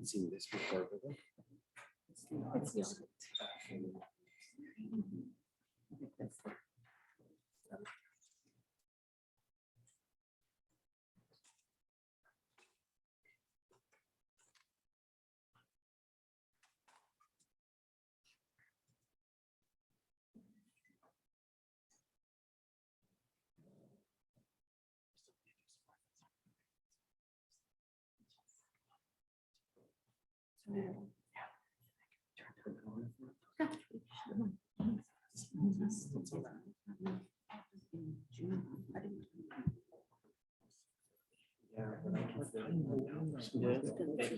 seen this before, but It's the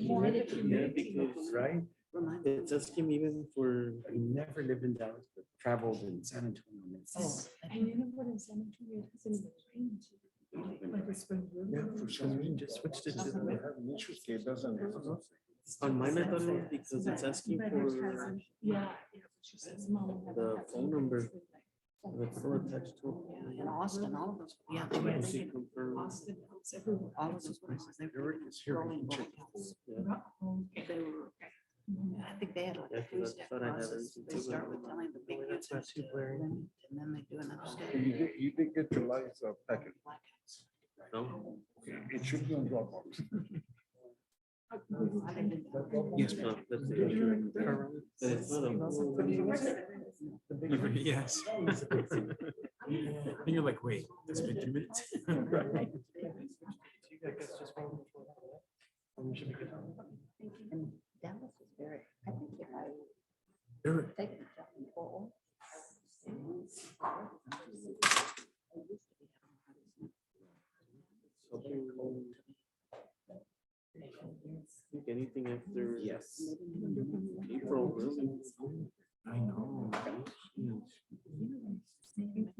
audit. yeah, because right, it's asking even for I never lived in Dallas, but traveled in San Antonio. And you know what in San Antonio, it hasn't been trained. Like it's been Yeah, really. for some reason, just switched it to They have an interest rate, doesn't it? on mine. I thought it was because it's asking But it for hasn't- Yeah. Yeah, but she says, "Mom, I the haven't had phone to number. with, like, It's still attached to. In Austin, all of those. Yeah, they Yeah, were. they She get confirmed. Austin helps everyone. All of those places. They were rolling blackoutts. Yeah. Okay. They were. I think they had like Yeah, a 'cause I three-step thought I had process. everything They too, start but- with telling the big Well, that's not users too to blurry. limit, and then they do another step. And you did get July's packet. Blackouts. No? It should be on Dropbox. Yes, no, that's the issue. That it's not a. Yes. And you're like, wait, it's been 2 minutes. And Dallas is very, I think if I They're- take the job in Fort Worth. Anything after. Yes. April, really. I know.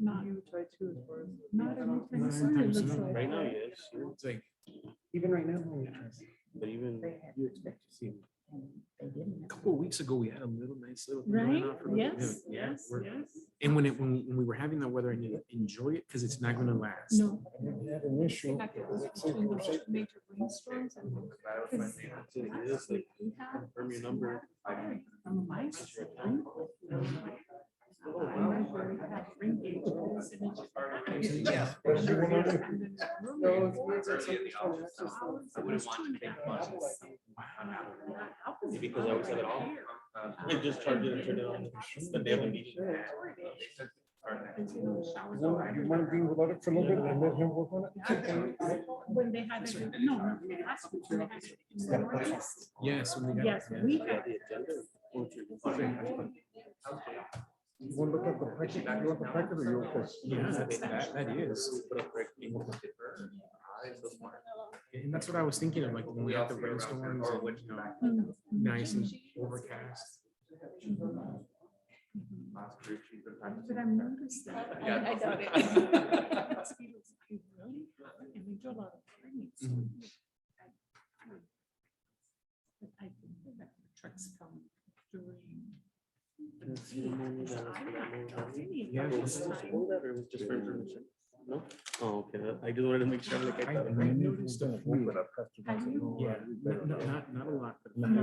Not, not anytime soon, it looks like. Right now, yes, sure. It's like, Even right now, but even. you expect to see. They didn't. A couple of weeks ago, we had a little nice little. thing Right? going on for a little Yes, bit. Yeah, yes, we're- yes. And when we were having that weather, I need to enjoy it because it's not gonna last. No. We had an issue. Like it was between those two major rainstorms and. It is like, confirm your number. From my side, I'm not very bad ring gauges, and it's just- Yeah. And then I wouldn't want to think much. Because I always have it off. I just charge it and turn it on. But they have a meeting. You want to be without it for a little bit and let him work on it? When they had it, no, not last week, when they had it in the Northeast. Yes. when we got- Yes, yeah. we had. The agenda. You want to look at the packet? You want the packet or you okay? Yeah, that is. And that's what I was thinking of, like, when we had the rainstorms, and, you know, nice and overcast. But I'm noticed that. I doubt it. Mosquitoes, really? And we do a lot of training. so Mhm. But I think that the trucks come during. Yeah. Was it supposed to hold that or was it just for information? No? Oh, okay. I just wanted to make sure. Like, I I thought. noticed a few. Have you? Yeah, not a lot. but- And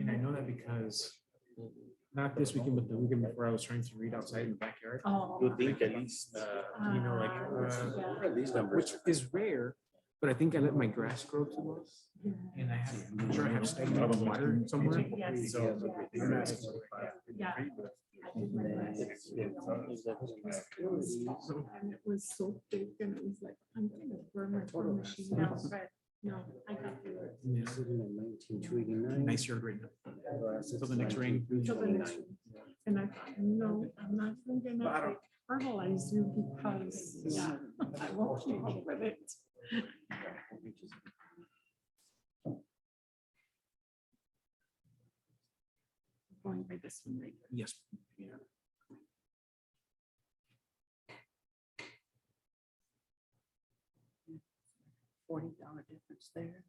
I know that because not this weekend, but the weekend before, I was trying to read outside in the backyard. Oh. You think at least, You know, like, Yeah. at least numbers. which is rare, but I think I let my grass grow too much. And I have, I'm sure I have stagnant water somewhere. Yes. So I'm asking. Yeah. I did my best. And it was so thick and it was like, I'm gonna burn my phone machine now, but no, I got through it. Yeah. Sitting in 19289. Nice yard right now. Till the next rain. Till the next one. And I thought, no, I'm not even gonna like fertilize you because, yeah, I won't keep up with it. Going by this one, right? Yes. Yeah. $40 difference there.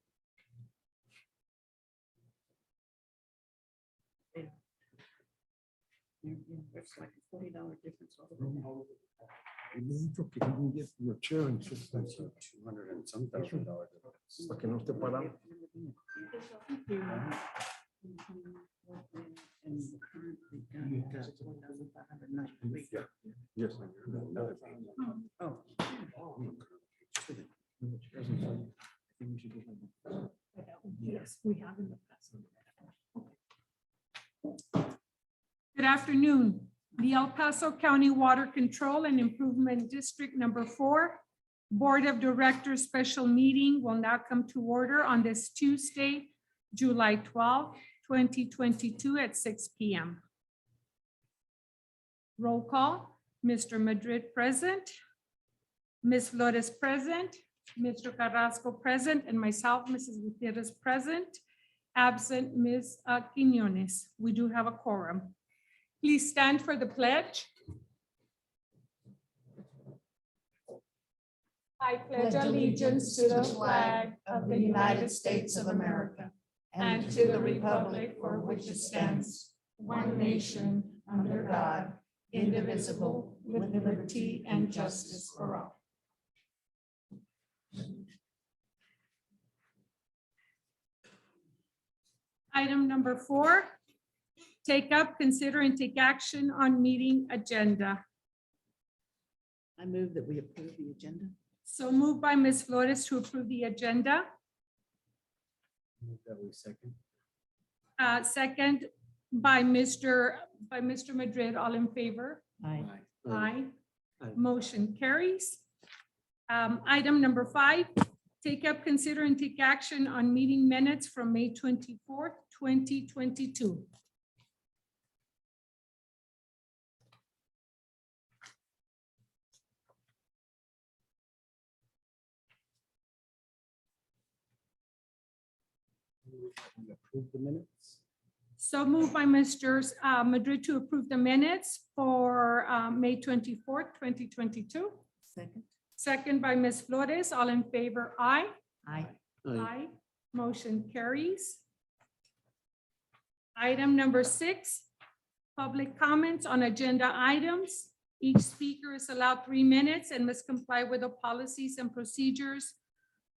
Yeah. There's like a $40 difference. all the way down. Mucho que you can get your chair and just like 200 and some $1,000. para que no esté parado. you. And currently got 4,593. Yes. Oh, Yes, we have in the past. Good afternoon. The El Paso County Water Control and Improvement District Number 4 Board of Directors Special Meeting will now come to order on this Tuesday, July 12, 2022 at 6 p.m. Roll call, Mr. Madrid present, Ms. Flores present, Mr. Carrasco present, and myself, Mrs. Gutierrez present, absent Ms. Quinones. We do have a quorum. Please stand for the pledge. I pledge allegiance to the flag of the United States of America and to the republic for which it stands, one nation, under God, indivisible, with liberty and justice for all. Item number 4, take up, consider, and take action on meeting agenda. I move that we approve the agenda. So moved by Ms. Flores to approve the agenda. Move that we second. Second by Mr. Madrid. All in favor? Aye. Aye. Aye. Motion carries. Item number 5, take up, consider, and take action on meeting minutes from May 24th, 2022. We approve the minutes. So moved by Mr. Madrid to approve the minutes for May 24th, 2022. Second. Second by Ms. Flores. All in favor? Aye. Aye. Aye. Motion carries. Item number 6, public comments on agenda items. Each speaker is allowed 3 minutes and must comply with the policies and procedures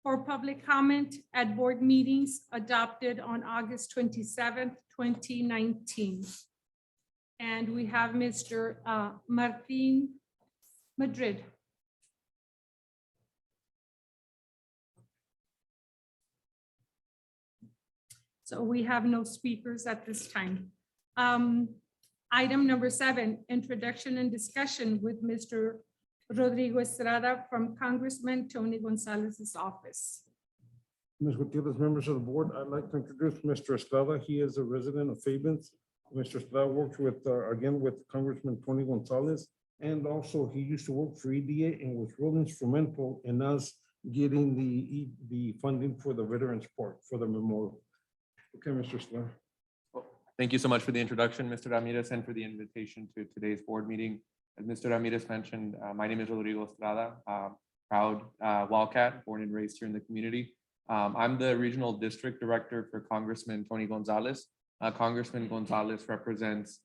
for public comment at board meetings adopted on August 27th, 2019. And we have Mr. Martin Madrid. So we have no speakers at this time. Item number 7, introduction and discussion with Mr. Rodrigo Estrada from Congressman Tony Gonzalez's office. Ms. Gutierrez, members of the board, I'd like to introduce Mr. Estrada. He is a resident of Fabens. Mr. Estrada works with, again, with Congressman Tony Gonzalez. And also he used to work for EDA and was real instrumental in us getting the funding for the Veterans Park for the memorial. Okay, Mr. Estrada. Thank you so much for the introduction, Mr. Ramirez, and for the invitation to today's board meeting. As Mr. Ramirez mentioned, my name is Rodrigo Estrada, proud Wildcat, born and raised here in the community. I'm the regional district director for Congressman Tony Gonzalez. Congressman Gonzalez represents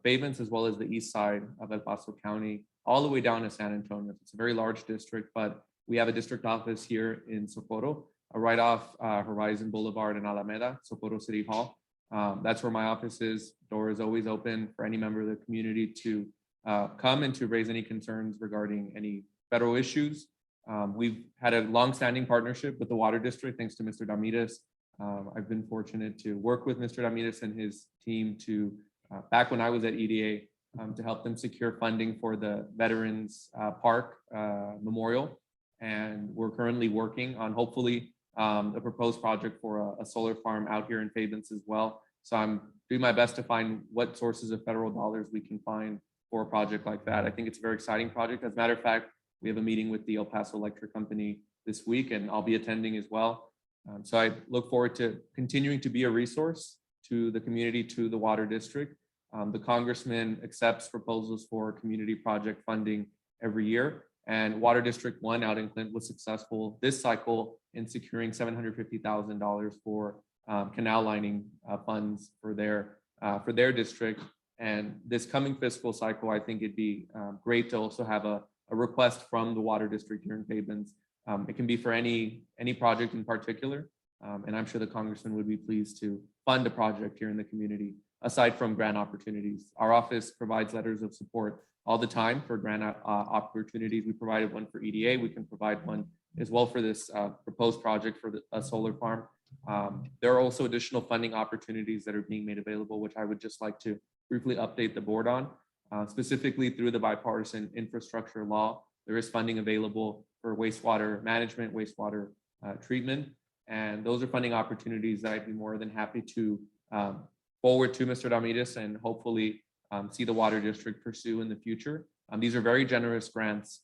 Fabens as well as the east side of El Paso County, all the way down to San Antonio. It's a very large district, but we have a district office here in Socorro, right off Horizon Boulevard in Alameda, Socorro City Hall. That's where my office is. Door is always open for any member of the community to come and to raise any concerns regarding any federal issues. We've had a long-standing partnership with the Water District, thanks to Mr. Ramirez. I've been fortunate to work with Mr. Ramirez and his team to, back when I was at EDA, to help them secure funding for the Veterans Park Memorial. And we're currently working on hopefully a proposed project for a solar farm out here in Fabens as well. So I'm doing my best to find what sources of federal dollars we can find for a project like that. I think it's a very exciting project. As a matter of fact, we have a meeting with the El Paso Electric Company this week, and I'll be attending as well. So I look forward to continuing to be a resource to the community, to the Water District. The Congressman accepts proposals for community project funding every year, and Water District 1 out in Clint was successful this cycle in securing $750,000 for canal lining funds for their district. And this coming fiscal cycle, I think it'd be great to also have a request from the Water District here in Fabens. It can be for any project in particular, And I'm sure the congressman would be pleased to fund a project here in the community, aside from grant opportunities. Our office provides letters of support all the time for grant opportunities. We provided one for EDA. We can provide one as well for this proposed project for a solar farm. There are also additional funding opportunities that are being made available, which I would just like to briefly update the board on. Specifically through the bipartisan infrastructure law, there is funding available for wastewater management, wastewater treatment. And those are funding opportunities that I'd be more than happy to forward to Mr. Ramirez and hopefully see the water district pursue in the future. These are very generous grants,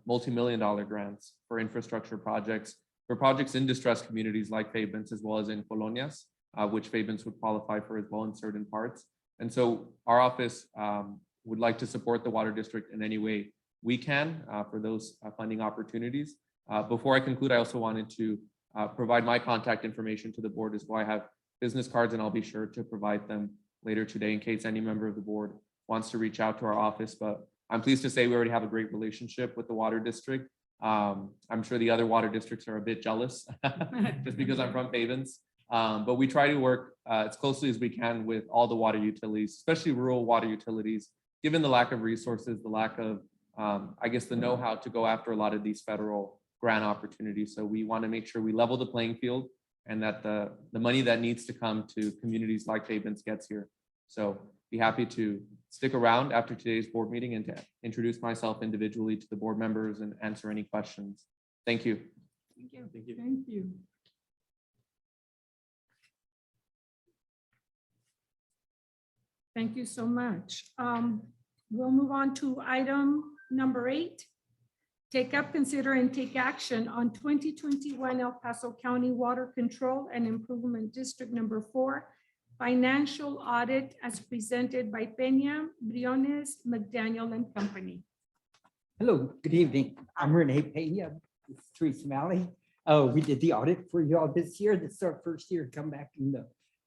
multi-million-dollar grants for infrastructure projects, for projects in distressed communities like Fabens, as well as in colonias, which Fabens would qualify for as well in certain parts. And so our office would like to support the water district in any way we can for those funding opportunities. Before I conclude, I also wanted to provide my contact information to the board as well. I have business cards and I'll be sure to provide them later today in case any member of the board wants to reach out to our office. But I'm pleased to say we already have a great relationship with the water district. I'm sure the other water districts are a bit jealous just because I'm from Fabens. But we try to work as closely as we can with all the water utilities, especially rural water utilities, given the lack of resources, the lack of, I guess, the know-how to go after a lot of these federal grant opportunities. So we want to make sure we level the playing field and that the money that needs to come to communities like Fabens gets here. So be happy to stick around after today's board meeting and to introduce myself individually to the board members and answer any questions. Thank you. Thank you. Thank you. Thank you. Thank you so much. We'll move on to item number 8. Take up, consider, and take action on 2021 El Paso County Water Control and Improvement District Number 4 financial audit as presented by Peña, Briones, McDaniel and Company. Hello, good evening. I'm Renee Pena. This is Teresa Malley. We did the audit for you all this year. This is our first year to come back and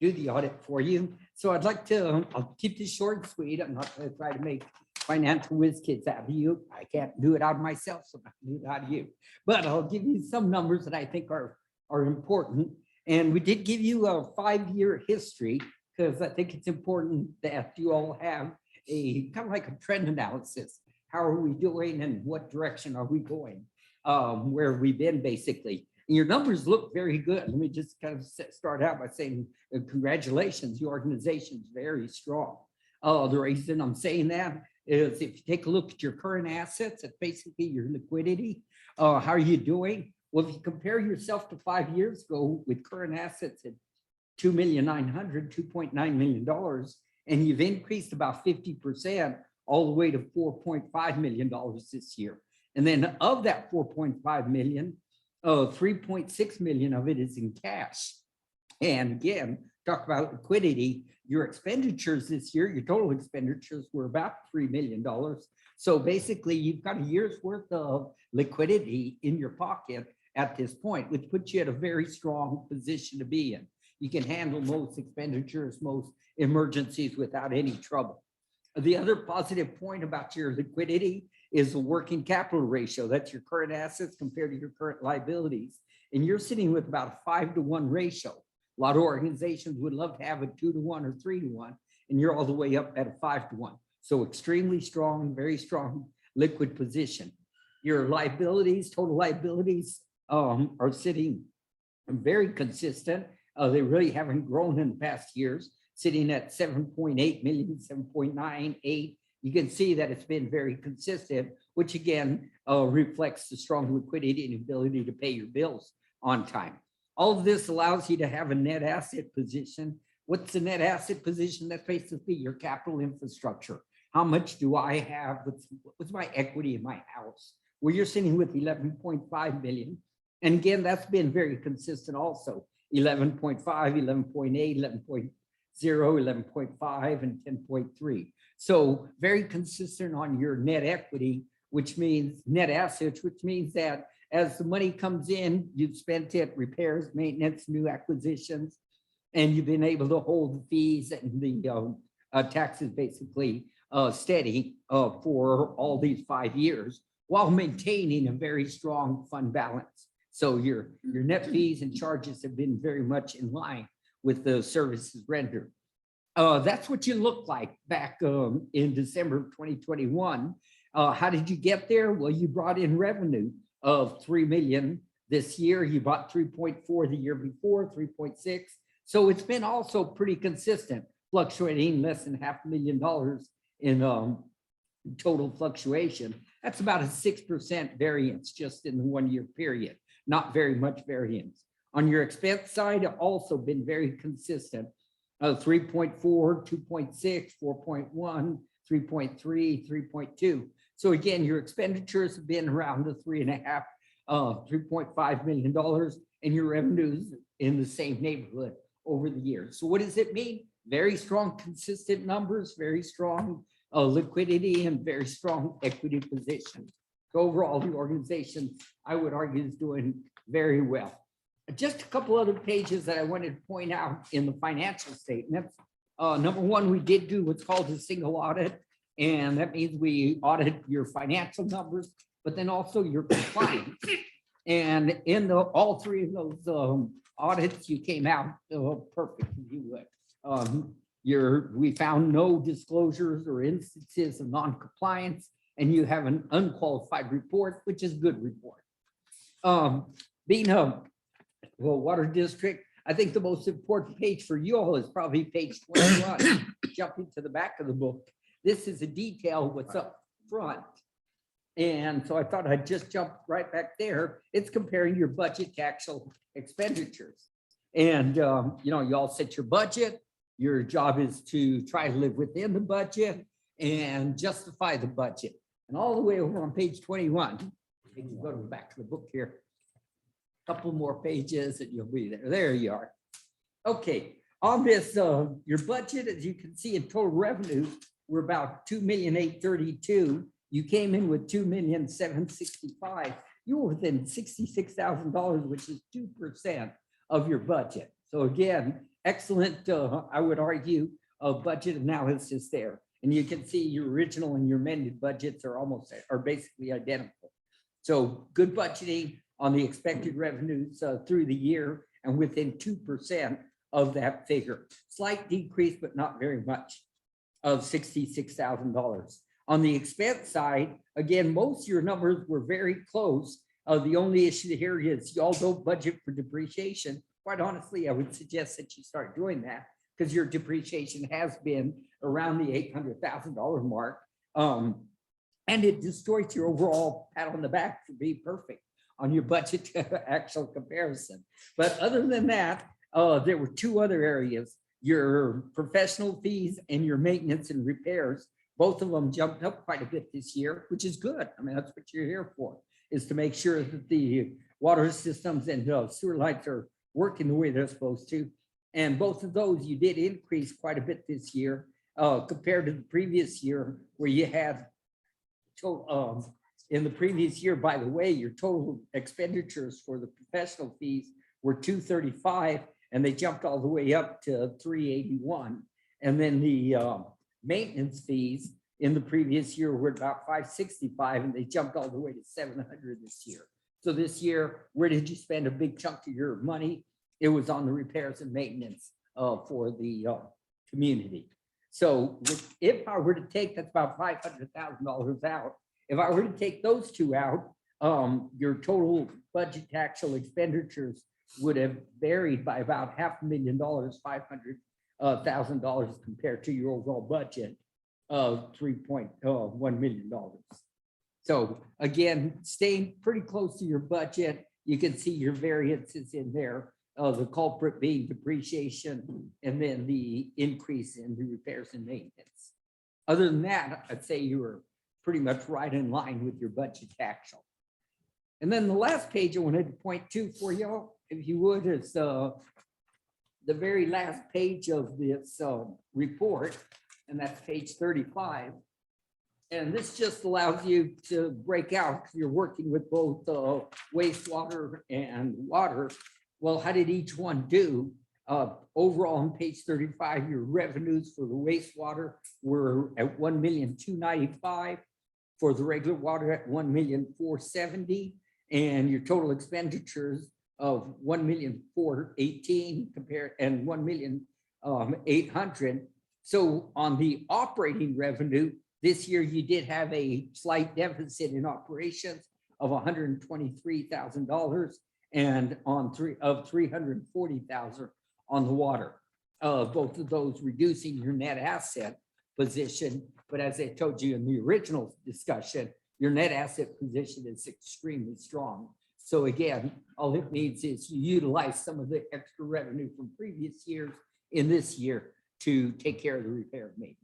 do the audit for you. So I'd like to, I'll keep this short and sweet. I'm not going to try to make financial whiz kids out of you. I can't do it out of myself, so I'm not going to do it out of you. But I'll give you some numbers that I think are important. And we did give you a 5-year history because I think it's important that you all have a kind of like a trend analysis. How are we doing and what direction are we going? Where have we been basically? And your numbers look very good. Let me just kind of start out by saying congratulations, your organization's very strong. The reason I'm saying that is if you take a look at your current assets, it's basically your liquidity. How are you doing? Well, if you compare yourself to 5 years ago with current assets at $2.9 million, and you've increased about 50% all the way to $4.5 million this year. And then of that 4.5 million, 3.6 million of it is in cash. And again, talk about liquidity, your expenditures this year, your total expenditures were about $3 million. So basically you've got a year's worth of liquidity in your pocket at this point, which puts you at a very strong position to be in. You can handle most expenditures, most emergencies without any trouble. The other positive point about your liquidity is the working capital ratio. That's your current assets compared to your current liabilities. And you're sitting with about a 5-to-1 ratio. A lot of organizations would love to have a 2-to-1 or 3-to-1, and you're all the way up at a 5-to-1. So extremely strong, very strong liquid position. Your liabilities, total liabilities are sitting very consistent. They really haven't grown in the past years, sitting at 7.8 million, 7.98. You can see that it's been very consistent, which again reflects the strong liquidity and ability to pay your bills on time. All of this allows you to have a net asset position. What's the net asset position? That's basically your capital infrastructure. How much do I have? What's my equity in my house? Well, you're sitting with 11.5 million. And again, that's been very consistent also. 11.5, 11.8, 11.0, 11.5, and 10.3. So very consistent on your net equity, which means net assets, which means that as the money comes in, you've spent it, repairs, maintenance, new acquisitions, and you've been able to hold the fees and the taxes basically steady for all these 5 years while maintaining a very strong fund balance. So your net fees and charges have been very much in line with the services rendered. That's what you look like back in December of 2021. How did you get there? Well, you brought in revenue of 3 million this year. You bought 3.4 the year before, 3.6. So it's been also pretty consistent, fluctuating less than $500,000 in total fluctuation. That's about a 6% variance just in the 1 year period, not very much variance. On your expense side, also been very consistent. 3.4, 2.6, 4.1, 3.3, 3.2. So again, your expenditures have been around the $3.5 million, and your revenues in the same neighborhood over the years. So what does it mean? Very strong, consistent numbers, very strong liquidity, and very strong equity position. So overall, the organization, I would argue, is doing very well. Just a couple other pages that I wanted to point out in the financial statements. Number one, we did do what's called a single audit, and that means we audit your financial numbers, but then also your compliance. And in all three of those audits, you came out perfect, if you would. We found no disclosures or instances of non-compliance, and you have an unqualified report, which is a good report. Being a water district, I think the most important page for you all is probably page 21, jumping to the back of the book. This is a detail of what's up front. And so I thought I'd just jump right back there. It's comparing your budget to actual expenditures. And, you all set your budget. Your job is to try to live within the budget and justify the budget. And all the way over on page 21, you can go to the back of the book here. Couple more pages and you'll be there. There you are. Okay, on this, your budget, as you can see in total revenue, we're about 2,832,000. You came in with 2,765,000. You were within $66,000, which is 2% of your budget. So again, excellent, I would argue, budget analysis there. And you can see your original and your amended budgets are basically identical. So good budgeting on the expected revenues through the year and within 2% of that figure. Slight decrease, but not very much, of $66,000. On the expense side, again, most of your numbers were very close. The only issue here is y'all don't budget for depreciation. Quite honestly, I would suggest that you start doing that because your depreciation has been around the $800,000 mark. And it distorts your overall pat on the back to be perfect on your budget to actual comparison. But other than that, there were two other areas, your professional fees and your maintenance and repairs. Both of them jumped up quite a bit this year, which is good. I mean, that's what you're here for, is to make sure that the water systems and sewer lines are working the way they're supposed to. And both of those you did increase quite a bit this year compared to the previous year where you had in the previous year, by the way, your total expenditures for the professional fees were 235 and they jumped all the way up to 381. And then the maintenance fees in the previous year were about 565 and they jumped all the way to 700 this year. So this year, where did you spend a big chunk of your money? It was on the repairs and maintenance for the community. So if I were to take, that's about $500,000 out. If I were to take those two out, your total budget to actual expenditures would have varied by about $500,000, $500,000 compared to your overall budget of $3.1 million. So again, staying pretty close to your budget, you can see your variances in there. The culprit being depreciation and then the increase in the repairs and maintenance. Other than that, I'd say you were pretty much right in line with your budget to actual. And then the last page I wanted to point to for y'all, if you would, is the very last page of this report, and that's page 35. And this just allows you to break out, because you're working with both wastewater and water. Well, how did each one do? Overall on page 35, your revenues for the wastewater were at 1,295,000, for the regular water at 1,470,000, and your total expenditures of 1,418,000 compared and 1,800,000. So on the operating revenue, this year you did have a slight deficit in operations of $123,000 and on 340,000 on the water. Both of those reducing your net asset position. But as I told you in the original discussion, your net asset position is extremely strong. So again, all it needs is to utilize some of the extra revenue from previous years in this year to take care of the repair and maintenance.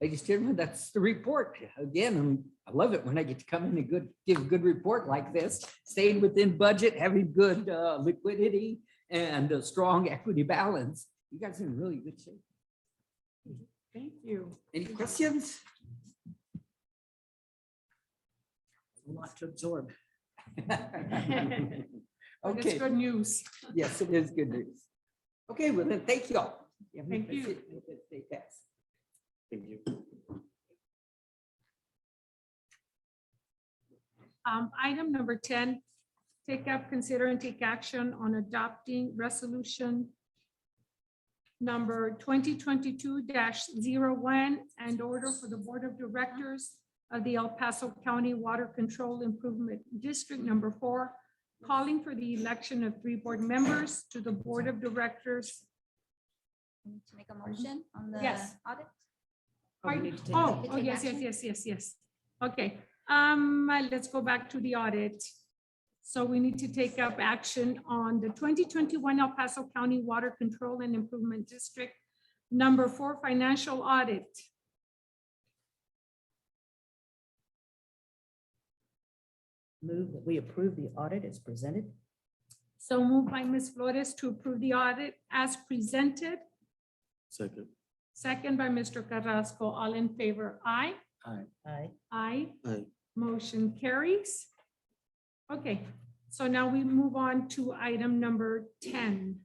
Ladies and gentlemen, that's the report. Again, I love it when I get to come in and give a good report like this, staying within budget, having good liquidity and a strong equity balance. You guys are in really good shape. Thank you. Any questions? A lot to absorb. It's Okay, good news. yes, it is good news. Okay, well then, thank you all. Thank you. Stay fast. Thank you. Item number 10, take up, consider, and take action on adopting resolution number 2022-01 and order for the Board of Directors of the El Paso County Water Control Improvement District Number 4, calling for the election of 3 board members to the Board of Directors. Need to make a motion on the Yes. audit? Oh, yes. Okay, let's go back to the audit. So we need to take up action on the 2021 El Paso County Water Control and Improvement District Number 4 financial audit. Move that we approve the audit as presented. So moved by Ms. Flores to approve the audit as presented. Second. Second by Mr. Carrasco. All in favor, aye. Aye. Aye. Aye. Aye. Motion carries. Okay, so now we move on to item number 10.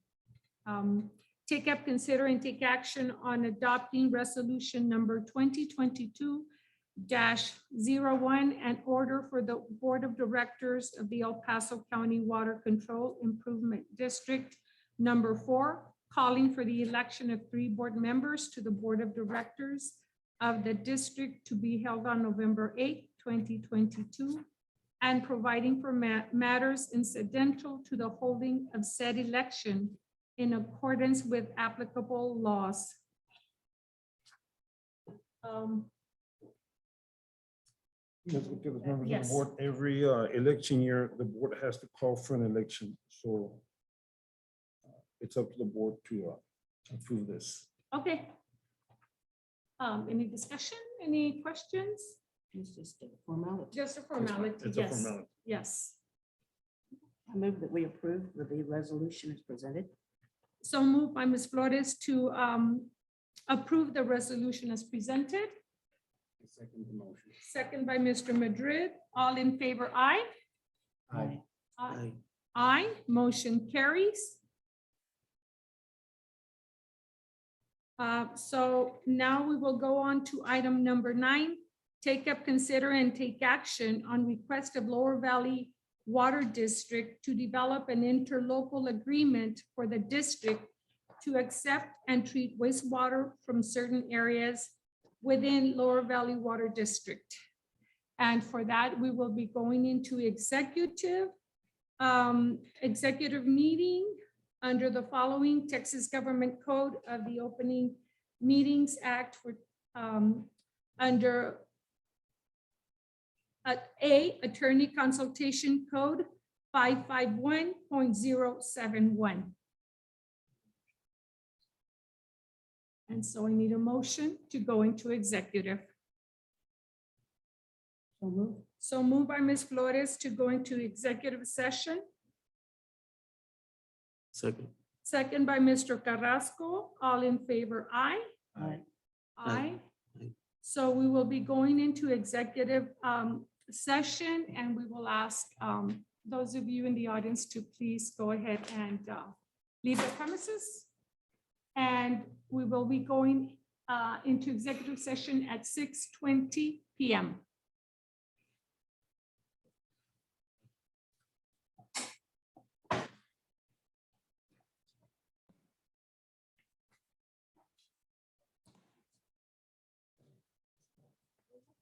Take up, consider, and take action on adopting resolution number 2022-01 and order for the Board of Directors of the El Paso County Water Control Improvement District Number 4, calling for the election of 3 board members to the Board of Directors of the district to be held on November 8, 2022, and providing for matters incidental to the holding of said election in accordance with applicable laws. Yes, Gutierrez, members of the Yes. board, every election year, the board has to call for an election. So it's up to the board to approve this. Okay. Any discussion, any questions? It's just a formality. Just a formality, It's a yes, formality. yes. I move that we approve the resolution as presented. So moved by Ms. Flores to approve the resolution as presented. Second the motion. Second by Mr. Madrid. All in favor, aye. Aye. Aye. Aye, motion carries. So now we will go on to item number 9. Take up, consider, and take action on request of Lower Valley Water District to develop an interlocal agreement for the district to accept and treat wastewater from certain areas within Lower Valley Water District. And for that, we will be going into executive meeting under the following Texas Government Code of the Opening Meetings Act for under Attorney Consultation Code 551.071. And so I need a motion to go into executive. So move. So moved by Ms. Flores to go into executive session. Second. Second by Mr. Carrasco. All in favor, aye. Aye. Aye. Aye. So we will be going into executive session, and we will ask those of you in the audience to please go ahead and leave the premises. And we will be going into executive session at 6:20 p.m.